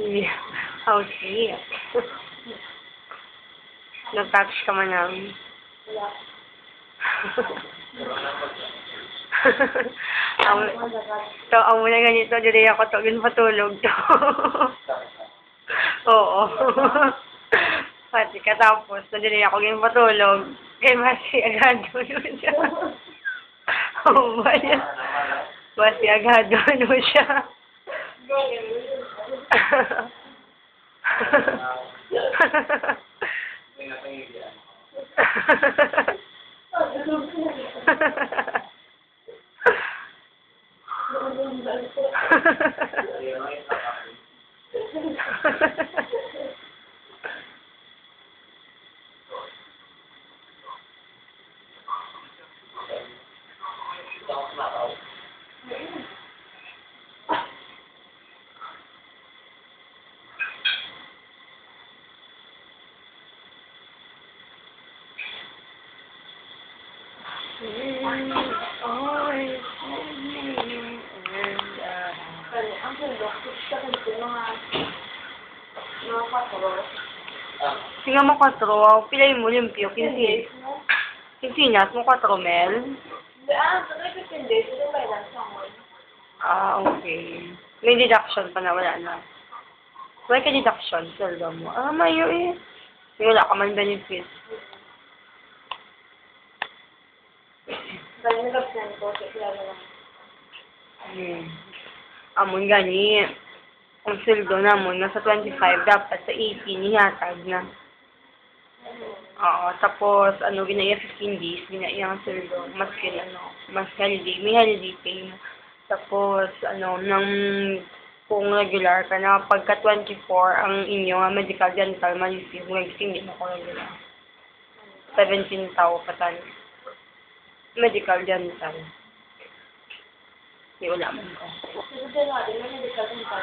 Yeah. How sweet. Nag-touch ka man namin. Wala. Amo na ganito, dili ako to, patulog to. Oo. Pati katapos, dili ako patulog. Kaya masi agado nun siya. Oo ba niya? Masi agado nun siya. Ang sundok, sa kanito, mga 4. Tingnan mo 4, pilay mo limpyo, 15. 15 mo 4 mel. Sa 15 days, ito ba yung sangol? Okay. May deduction pa na, wala na. Wala ka deduction, sweldo mo. Mayo eh. Wala ka man benefits. Bali nagapsan ko, kaya lang. Amon gani. Ang sweldo namon, nasa 25, dapat sa 18, nihatag na. Oo, tapos, ginaya 15 days, ginaya ang sweldo, mas holiday, may holiday pay mo. Tapos, kung regular ka na, pagka 24, ang inyo, medical, dental, ma-receive, mag-receive, mo ko regular. 17 tao pa tayo. Medical, dental. Wala man ko. Sa January, may medical dental.